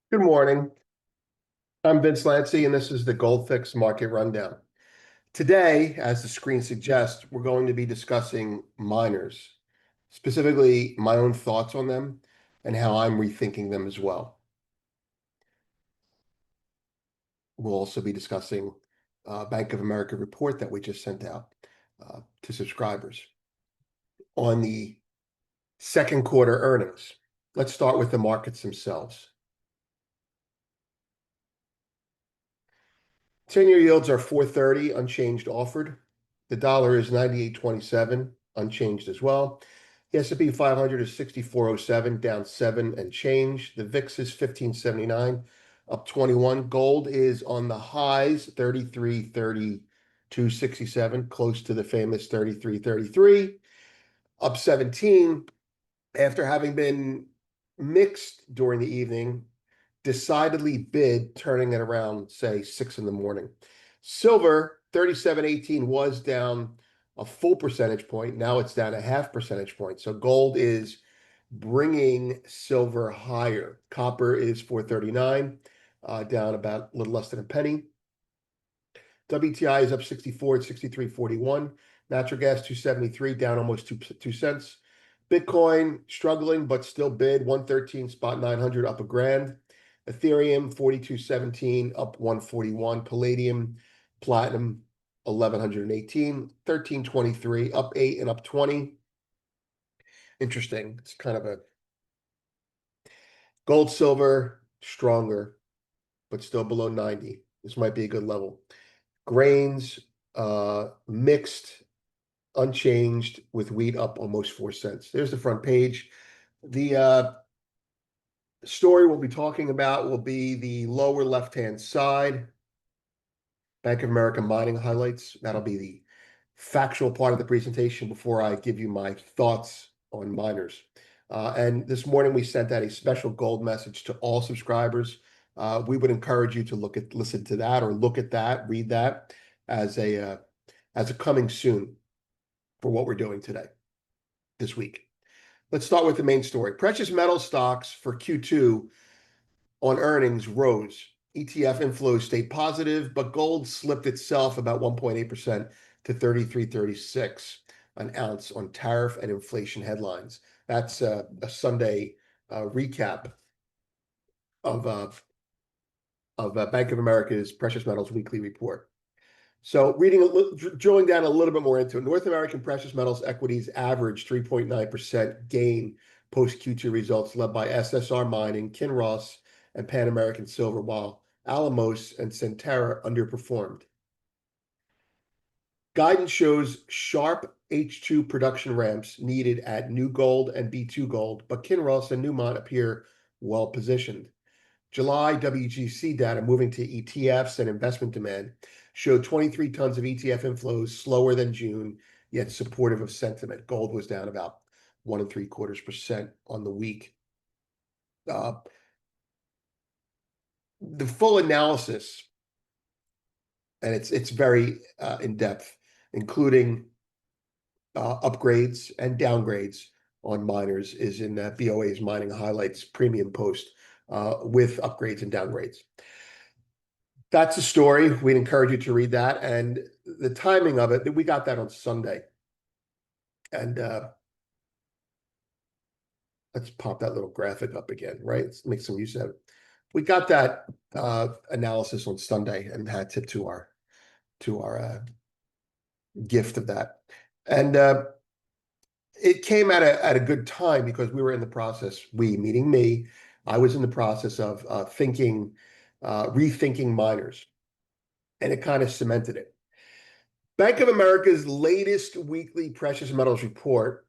Good morning. I'm Vince Lancy, and this is the Gold Fix Market Rundown. Today, as the screen suggests, we're going to be discussing miners, specifically my own thoughts on them and how I'm rethinking them as well. We'll also be discussing Bank of America report that we just sent out to subscribers on the second quarter earnings. Let's start with the markets themselves. 10-year yields are 4.30, unchanged offered. The dollar is 98.27, unchanged as well. The S&P 500 is 6407, down 7 and change. The VIX is 1579, up 21. Gold is on the highs, 33.3267, close to the famous 33.33, up 17 after having been mixed during the evening, decidedly bid, turning it around, say, 6 in the morning. Silver, 37.18, was down a full percentage point. Now it's down a half percentage point. So gold is bringing silver higher. Copper is 439, down about a little less than a penny. WTI is up 64 at 63.41. Natural gas 273, down almost 2 cents. Bitcoin struggling, but still bid 113 spot 900, up a grand. Ethereum 4217, up 141. Palladium, platinum 1118, 1323, up 8 and up 20. Interesting. It's kind of a gold, silver, stronger, but still below 90. This might be a good level. Grains, mixed, unchanged, with wheat up almost 4 cents. There's the front page. The story we'll be talking about will be the lower left-hand side. Bank of America mining highlights. That'll be the factual part of the presentation before I give you my thoughts on miners. And this morning we sent out a special gold message to all subscribers. We would encourage you to listen to that, or look at that, read that as a coming soon for what we're doing today, this week. Let's start with the main story. Precious metal stocks for Q2 on earnings rose. ETF inflows stayed positive, but gold slipped itself about 1.8% to 33.36 an ounce on tariff and inflation headlines. That's a Sunday recap of Bank of America's Precious Metals Weekly Report. So drilling down a little bit more into it, North American precious metals equities averaged 3.9% gain post Q2 results, led by SSR Mining, Kinross, and Pan American Silver, while Alamos and Centerra underperformed. Guidance shows sharp H2 production ramps needed at New Gold and B2 Gold, but Kinross and Newmont appear well positioned. July WGC data, moving to ETFs and investment demand, showed 23 tons of ETF inflows, slower than June, yet supportive of sentiment. Gold was down about 1.75% on the week. The full analysis, and it's very in depth, including upgrades and downgrades on miners, is in BOA's Mining Highlights premium post with upgrades and downgrades. That's a story. We'd encourage you to read that. And the timing of it, we got that on Sunday. And let's pop that little graphic up again, right? Let's make some use of it. We got that analysis on Sunday and had tipped to our gift of that. And it came at a good time because we were in the process, we meaning me, I was in the process of rethinking miners, and it kind of cemented it. Bank of America's latest weekly precious metals report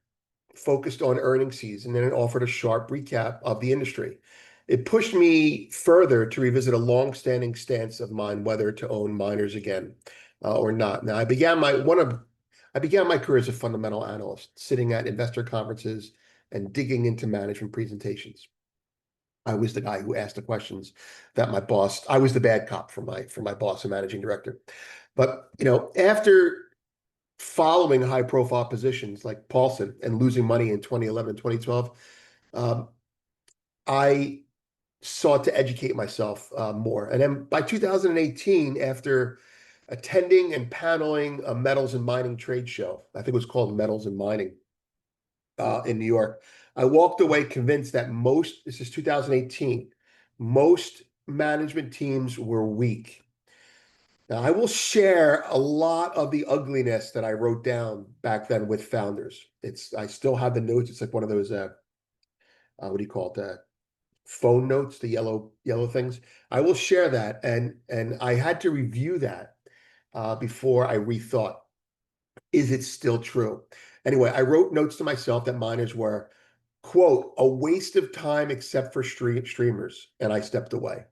focused on earnings season, and it offered a sharp recap of the industry. It pushed me further to revisit a long-standing stance of mine, whether to own miners again or not. Now, I began my career as a fundamental analyst, sitting at investor conferences and digging into management presentations. I was the guy who asked the questions that I was the bad cop for my boss and managing director. But, after following high profile positions like Paulson and losing money in 2011 and 2012, I sought to educate myself more. And then by 2018, after attending and paneling a metals and mining trade show, I think it was called Metals and Mining in New York, I walked away convinced that this is 2018, most management teams were weak. Now, I will share a lot of the ugliness that I wrote down back then with founders. I still have the notes. It's like one of those, what do you call it? Phone notes, the yellow things. I will share that, and I had to review that before I rethought, is it still true? Anyway, I wrote notes to myself that miners were, quote, a waste of time except for streamers, and I stepped away.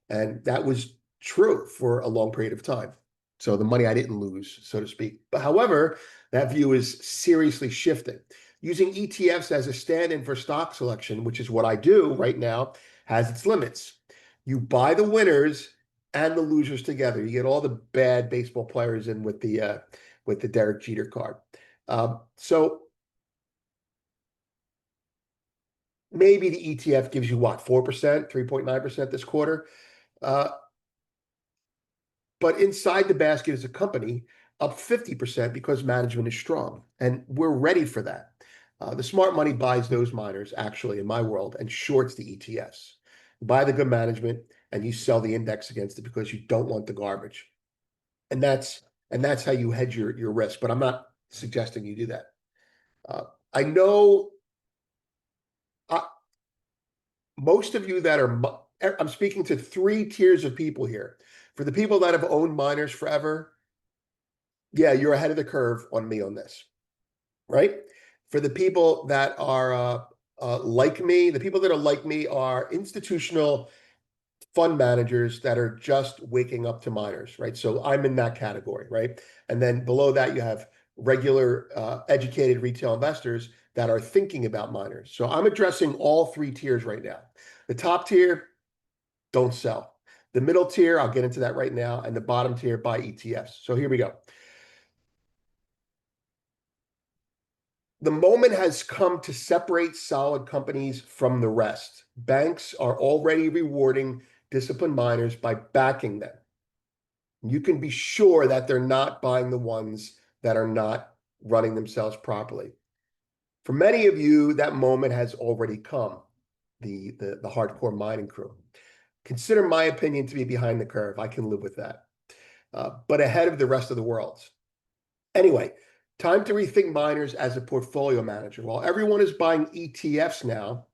And that was true for a long period of time. So the money I didn't lose, so to speak. But however, that view is seriously shifting. Using ETFs as a stand-in for stock selection, which is what I do right now, has its limits. You buy the winners and the losers together. You get all the bad baseball players in with the Derek Jeter card. So maybe the ETF gives you what, 4%, 3.9% this quarter. Uh, But inside the basket is a company up 50% because management is strong. And we're ready for that. The smart money buys those miners, actually, in my world, and shorts the ETFs. Buy the good management and you sell the index against it because you don't want the garbage. And that's how you hedge your risk. But I'm not suggesting you do that. Uh, I know uh, most of you that I'm speaking to three tiers of people here. For the people that have owned miners forever, yeah, you're ahead of the curve on me on this, right? For the people that are like me, the people that are like me are institutional fund managers that are just waking up to miners, right? So I'm in that category, right? And then below that, you have regular educated retail investors that are thinking about miners. So I'm addressing all three tiers right now. The top tier, don't sell. The middle tier, I'll get into that right now. And the bottom tier, buy ETFs. So here we go. The moment has come to separate solid companies from the rest. Banks are already rewarding disciplined miners by backing them. You can be sure that they're not buying the ones that are not running themselves properly. For many of you, that moment has already come, the hardcore mining crew. Consider my opinion to be behind the curve. I can live with that, but ahead of the rest of the world. Anyway, time to rethink miners as a portfolio manager. While everyone is buying ETFs now,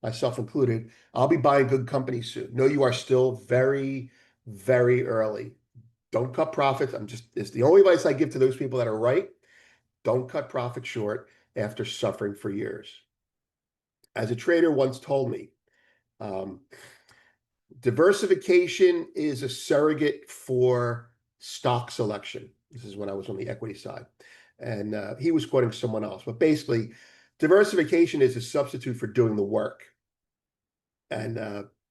myself included, I'll be buying good companies soon. No, you are still very, very early. Don't cut profits. It's the only advice I give to those people that are right. Don't cut profits short after suffering for years. As a trader once told me, um, diversification is a surrogate for stock selection. This is when I was on the equity side. And he was quoting someone else. But basically, diversification is a substitute for doing the work. And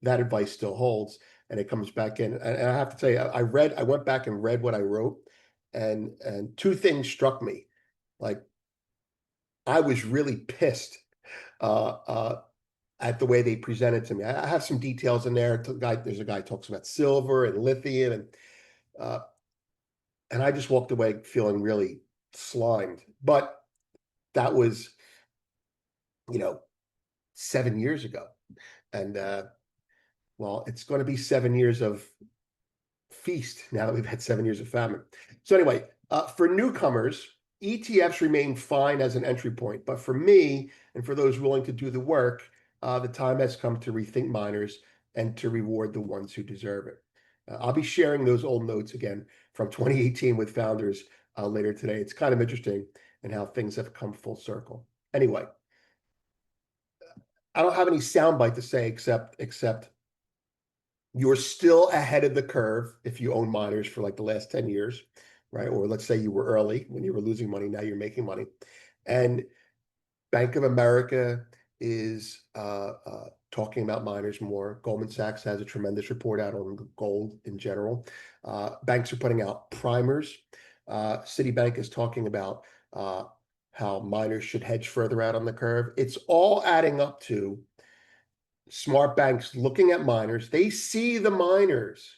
that advice still holds. And it comes back in. And I have to tell you, I went back and read what I wrote. And two things struck me. Like, I was really pissed uh, uh, at the way they presented to me. I have some details in there. There's a guy who talks about silver and lithium, uh, and I just walked away feeling really slimed. But that was, you know, 7 years ago, and well, it's going to be 7 years of feast now that we've had 7 years of famine. So anyway, for newcomers, ETFs remain fine as an entry point, but for me and for those willing to do the work, the time has come to rethink miners and to reward the ones who deserve it. I'll be sharing those old notes again from 2018 with founders later today. It's kind of interesting and how things have come full circle. Anyway, I don't have any soundbite to say except you're still ahead of the curve if you own miners for like the last 10 years, right? Or let's say you were early when you were losing money, now you're making money. And Bank of America is talking about miners more. Goldman Sachs has a tremendous report out on gold in general. Banks are putting out primers. Citibank is talking about how miners should hedge further out on the curve. It's all adding up to smart banks looking at miners. They see the miners.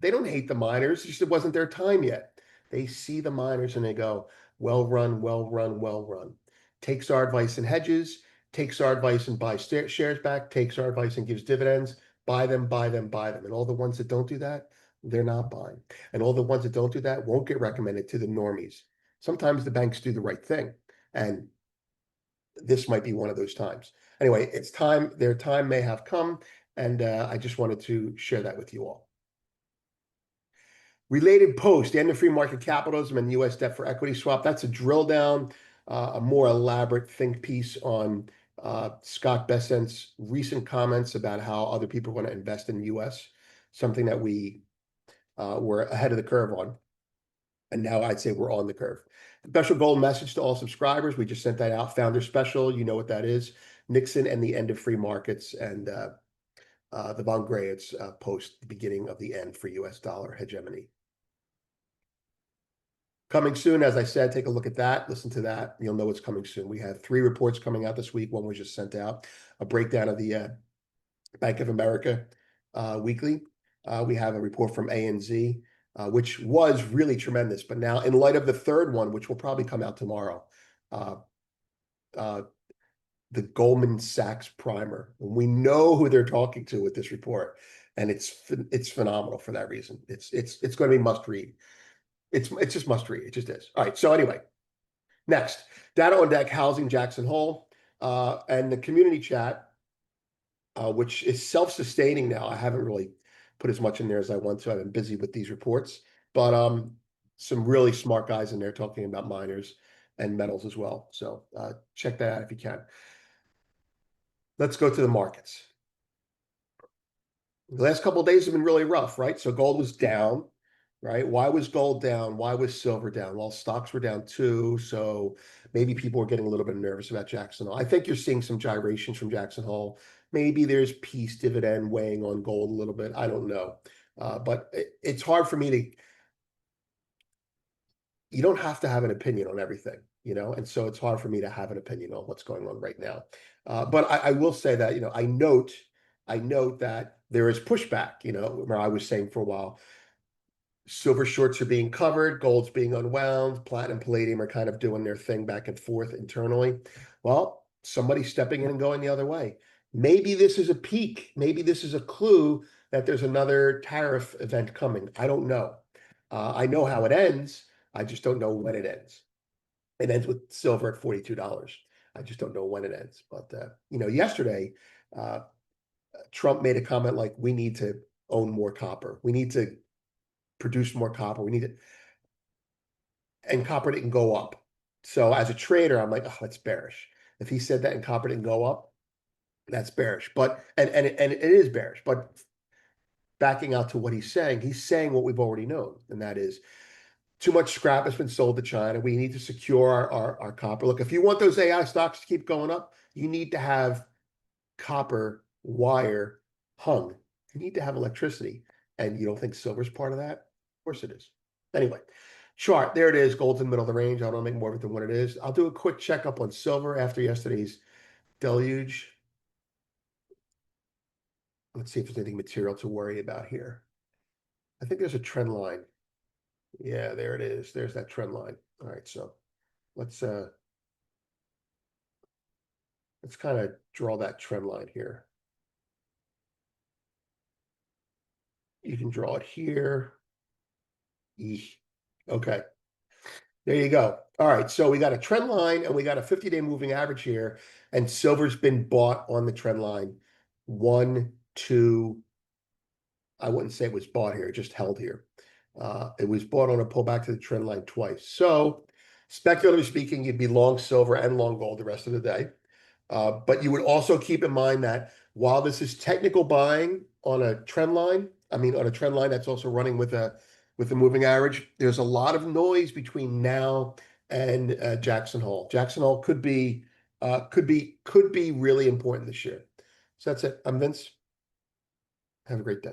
They don't hate the miners. It's just it wasn't their time yet. They see the miners and they go, well run, well run, well run. Takes our advice and hedges, takes our advice and buys shares back, takes our advice and gives dividends, buy them, buy them, buy them. And all the ones that don't do that, they're not buying. And all the ones that don't do that won't get recommended to the normies. Sometimes the banks do the right thing. And this might be one of those times. Anyway, it's time. Their time may have come. And I just wanted to share that with you all. Related post, the end of free market capitalism and US debt for equity swap. That's a drill down, a more elaborate think piece on Scott Bessent's recent comments about how other people want to invest in the US, something that we were ahead of the curve on. And now I'd say we're on the curve. Special gold message to all subscribers. We just sent that out. Founder special, you know what that is. Nixon and the end of free markets, and the Von Grey's post, the beginning of the end for US dollar hegemony. Coming soon, as I said, take a look at that, listen to that. You'll know what's coming soon. We have 3 reports coming out this week. One was just sent out, a breakdown of the Bank of America weekly. We have a report from ANZ, which was really tremendous. But now, in light of the third one, which will probably come out tomorrow, the Goldman Sachs primer. We know who they're talking to with this report, and it's phenomenal for that reason. It's going to be must read. It's just must read. It just is. All right. So anyway, next, data on deck, housing, Jackson Hole, and the community chat, which is self-sustaining now. I haven't really put as much in there as I want to. I've been busy with these reports, but some really smart guys in there talking about miners and metals as well. So check that out if you can. Let's go to the markets. The last couple of days have been really rough, right? So gold was down, right? Why was gold down? Why was silver down? Well, stocks were down too. So maybe people were getting a little bit nervous about Jackson Hole. I think you're seeing some gyrations from Jackson Hole. Maybe there's peace dividend weighing on gold a little bit. I don't know. But it's hard for me to, you don't have to have an opinion on everything, you know? And so it's hard for me to have an opinion on what's going on right now. But I will say that, you know, I note that there is pushback, you know, where I was saying for a while, silver shorts are being covered, gold's being unwound, platinum, palladium are kind of doing their thing back and forth internally. Well, somebody's stepping in and going the other way. Maybe this is a peak. Maybe this is a clue that there's another tariff event coming. I don't know. I know how it ends. I just don't know when it ends. It ends with silver at $42. I just don't know when it ends. But, you know, yesterday, Trump made a comment like, we need to own more copper. We need to produce more copper. We need it. And copper didn't go up. So as a trader, I'm like, oh, that's bearish. If he said that and copper didn't go up, that's bearish. But, and it is bearish. But backing out to what he's saying what we've already known. And that is, too much scrap has been sold to China. We need to secure our copper. Look, if you want those AI stocks to keep going up, you need to have copper wire hung. You need to have electricity. And you don't think silver's part of that? Of course it is. Anyway, chart, there it is. Gold's in the middle of the range. I don't make more of it than what it is. I'll do a quick checkup on silver after yesterday's deluge. Let's see if there's anything material to worry about here. I think there's a trend line. Yeah, there it is. There's that trend line. All right, so let's kind of draw that trend line here. You can draw it here. Okay. There you go. All right, so we got a trend line and we got a 50-day moving average here, and silver's been bought on the trend line. 1, 2, I wouldn't say it was bought here, just held here. It was bought on a pullback to the trend line twice. So speculatively speaking, you'd be long silver and long gold the rest of the day. But you would also keep in mind that while this is technical buying on a trend line, on a trend line that's also running with a moving average, there's a lot of noise between now and Jackson Hole. Jackson Hole could be really important this year. So that's it. I'm Vince. Have a great day.